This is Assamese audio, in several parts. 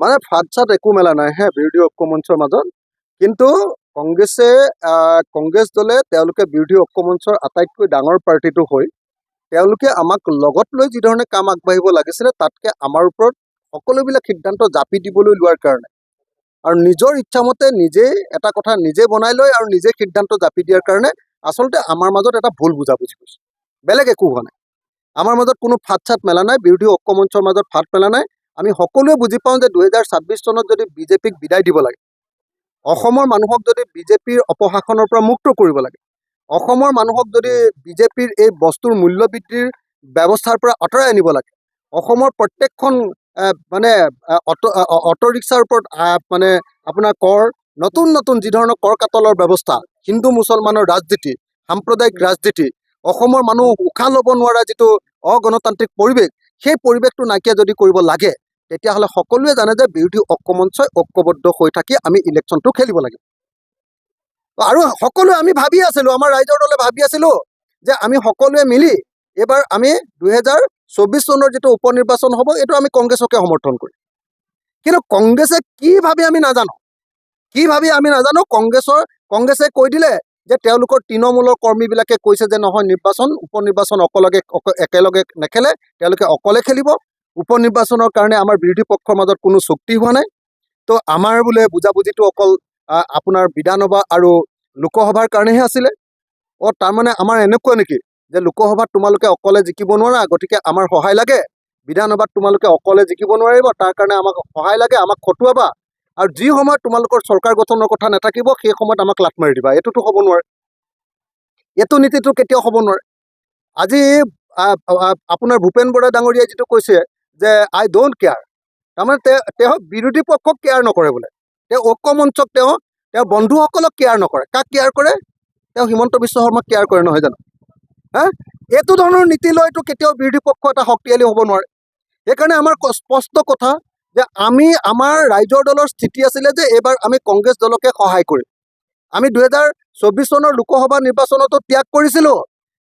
মানে ফাট চাট একো মেলা নাই হে বিৰোধী ঐক্য মঞ্চৰ মাজত। কিন্তু কংগ্ৰেছ দলে তেওঁলোকে বিৰোধী ঐক্য মঞ্চৰ আটাইতকৈ ডাঙৰ পাৰ্টিটো হৈ তেওঁলোকে আমাক লগত লৈ যি ধৰণে কাম আগবাঢ়িব লাগিছিলে তাতকে আমাৰ ওপৰত সকলোবিলাক সিদ্ধান্ত জাপি দিবলৈ লোৱাৰ কাৰণে আৰু নিজৰ ইচ্ছামতে নিজে এটা কথা নিজে বনাই লৈ আৰু নিজে সিদ্ধান্ত জাপি দিয়াৰ কাৰণে আচলতে আমাৰ মাজত এটা ভুল বুজাবুজি হৈছে। বেলেগ একো হোৱা নাই। আমাৰ মাজত কোনো ফাট চাট মেলা নাই, বিৰোধী ঐক্য মঞ্চৰ মাজত ফাট মেলা নাই। আমি সকলোৱে বুজি পাওঁ যে 2026 চনত যদি বিজেপিক বিদায় দিব লাগে, অসমৰ মানুহক যদি বিজেপিৰ অপশাসনৰ পৰা মুক্ত কৰিব লাগে, অসমৰ মানুহক যদি বিজেপিৰ এই বস্তুৰ মূল্য বৃদ্ধিৰ ব্যৱস্থাৰ পৰা আঁতৰাই আনিব লাগে, অসমৰ প্ৰত্যেকখন অটো ৰিক্সাৰ ওপৰত মানে আপোনাৰ কৰ নতুন নতুন যি ধৰণৰ কৰ কাটলৰ ব্যৱস্থা, হিন্দু মুছলমানৰ ৰাজনীতি, সাম্প্ৰদায়িক ৰাজনীতি, অসমৰ মানুহ উশাহ ল'ব নোৱাৰা যিটো অগণতান্ত্ৰিক পৰিৱেশ, সেই পৰিৱেশটো নাইকিয়া যদি কৰিব লাগে তেতিয়াহ'লে সকলোৱে জানে যে বিৰোধী ঐক্য মঞ্চই ঐক্যবদ্ধ হৈ থাকি আমি ইলেকশ্যনটো খেলিব লাগে। আৰু সকলোৱে আমি ভাবি আছিলোঁ, আমাৰ ৰাইজৰ দলে ভাবি আছিলোঁ যে আমি সকলোৱে মিলি এইবাৰ আমি 2024 চনৰ যিটো উপ নিৰ্বাচন হ'ব এইটো আমি কংগ্ৰেছকে সমৰ্থন কৰিম। কিন্তু কংগ্ৰেছে কি ভাবি আমি নাজানো, কংগ্ৰেছে কৈ দিলে যে তেওঁলোকৰ তৃণমূলৰ কৰ্মীবিলাকে কৈছে যে নহয় উপ নিৰ্বাচন একেলগে নেখেলে, তেওঁলোকে অকলে খেলিব। উপ নিৰ্বাচনৰ কাৰণে আমাৰ বিৰোধী পক্ষৰ মাজত কোনো চুক্তি হোৱা নাই। তো আমাৰ বোলে বুজাবুজিটো অকল আপোনাৰ বিধানসভা আৰু লোকসভাৰ কাৰণেহে আছিলে। তাৰমানে আমাৰ এনেকুৱা নেকি যে লোকসভাত তোমালোকে অকলে জিকিব নোৱাৰা, গতিকে আমাৰ সহায় লাগে, বিধানসভাত তোমালোকে অকলে জিকিব নোৱাৰিব, তাৰ কাৰণে আমাক সহায় লাগে, আমাক খটুৱাবা, আৰু যি সময়ত তোমালোকৰ চৰকাৰ গঠনৰ কথা নাথাকিব সেই সময়ত আমাক লাট মাৰি দিবা। এইটোতো হ'ব নোৱাৰে, এইটো নীতিটো কেতিয়াও হ'ব নোৱাৰে। আজি আপোনাৰ ভূপেন বৰা ডাঙৰীয়াই যিটো কৈছে যে আই ডোণ্ট কেয়াৰ, তাৰমানে তেওঁ বিৰোধী পক্ষক কেয়াৰ নকৰে বোলে, তেওঁ ঐক্য মঞ্চক তেওঁ বন্ধুসকলক কেয়াৰ নকৰে। কাক কেয়াৰ কৰে? তেওঁ হিমন্ত বিশ্ব শৰ্মাক কেয়াৰ কৰে, নহয় জানো? এইটো ধৰণৰ নীতি লৈতো কেতিয়াও বিৰোধী পক্ষ এটা শক্তিশালী হ'ব নোৱাৰে। সেইকাৰণে আমাৰ স্পষ্ট কথা যে আমাৰ ৰাইজৰ দলৰ স্থিতি আছিলে যে এইবাৰ আমি কংগ্ৰেছ দলকে সহায় কৰিম। আমি 2024 চনৰ লোকসভা নিৰ্বাচনতো ত্যাগ কৰিছিলোঁ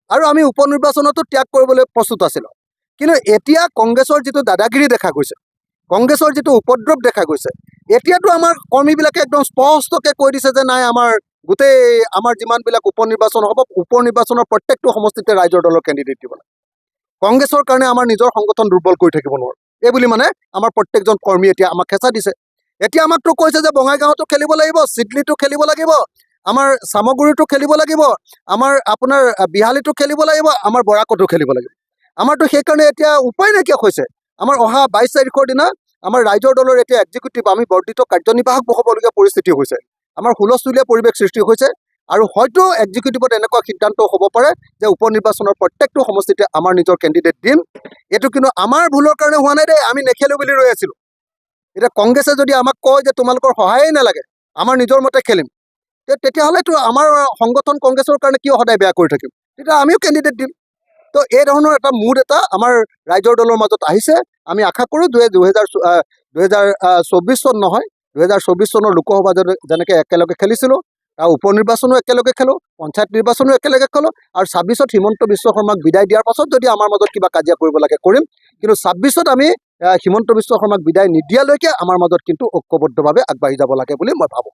আৰু আমি উপ নিৰ্বাচনতো ত্যাগ কৰিবলৈ প্ৰস্তুত আছিলোঁ। কিন্তু এতিয়া কংগ্ৰেছৰ যিটো দাদাগিৰি দেখা গৈছে, কংগ্ৰেছৰ যিটো উপদ্ৰৱ দেখা গৈছে, এতিয়াতো আমাৰ কৰ্মীবিলাকে একদম স্পষ্টকৈ কৈ দিছে যে নাই আমাৰ যিমানবিলাক উপ নিৰ্বাচন হ'ব, উপ নিৰ্বাচনৰ প্ৰত্যেকটো সমষ্টিতে ৰাইজৰ দলৰ কেণ্ডিডেট দিব লাগে। কংগ্ৰেছৰ কাৰণে আমাৰ নিজৰ সংগঠন দুৰ্বল কৰি থাকিব নোৱাৰোঁ, এইবুলি মানে আমাৰ প্ৰত্যেকজন কৰ্মী এতিয়া আমাক হেঁচা দিছে। এতিয়া আমাকতো কৈছে যে বঙাইগাঁৱতো খেলিব লাগিব, চিডলিতো খেলিব লাগিব, আমাৰ চামগুৰিতো খেলিব লাগিব, আমাৰ আপোনাৰ বিহালীতো খেলিব লাগিব, আমাৰ বৰাকতো খেলিব লাগিব। আমাৰতো সেইকাৰণে এতিয়া উপায় নাইকিয়া হৈছে। আমাৰ অহা 22 তাৰিখৰ দিনা আমাৰ ৰাইজৰ দলৰ এতিয়া এক্সিকিউটিভ আমি বৰ্ধিত কাৰ্যনিৰ্বাহক হ'বলগীয়া পৰিস্থিতি হৈছে। আমাৰ হুলস্থুলীয়া পৰিৱেশ সৃষ্টি হৈছে আৰু হয়তো এক্সিকিউটিভত এনেকুৱা সিদ্ধান্ত হ'ব পাৰে যে উপ নিৰ্বাচনৰ প্ৰত্যেকটো সমষ্টিতে আমাৰ নিজৰ কেণ্ডিডেট দিম। এইটো কিন্তু আমাৰ ভুলৰ কাৰণে হোৱা নাই দেই, আমি নেখেলোঁ বুলি ৰৈ আছিলোঁ। এতিয়া কংগ্ৰেছে যদি আমাক কয় যে তোমালোকৰ সহায়েই নালাগে, আমাৰ নিজৰ মতে খেলিম, তেতিয়াহ'লেতো আমাৰ সংগঠন কংগ্ৰেছৰ কাৰণে কিয় সদায় বেয়া কৰি থাকিম? তেতিয়া আমিও কেণ্ডিডেট দিম। তো এই ধৰণৰ এটা মুড এটা আমাৰ ৰাইজৰ দলৰ মাজত আহিছে। আমি আশা কৰোঁ 2024 চন নহয়, 2024 চনৰ লোকসভা যেনেকৈ একেলগে খেলিছিলোঁ, উপ নিৰ্বাচনো একেলগে খেলোঁ, পঞ্চায়ত নিৰ্বাচনো একেলগে খেলোঁ, আৰু 26ত হিমন্ত বিশ্ব শৰ্মাক বিদায় দিয়াৰ পাছত যদি আমাৰ মাজত কিবা কাজিয়া কৰিব লাগে কৰিম। কিন্তু 26ত আমি হিমন্ত বিশ্ব শৰ্মাক বিদায় নিদিয়ালৈকে আমাৰ মাজত কিন্তু ঐক্যবদ্ধভাৱে আগবাঢ়ি যাব লাগে বুলি মই ভাবোঁ।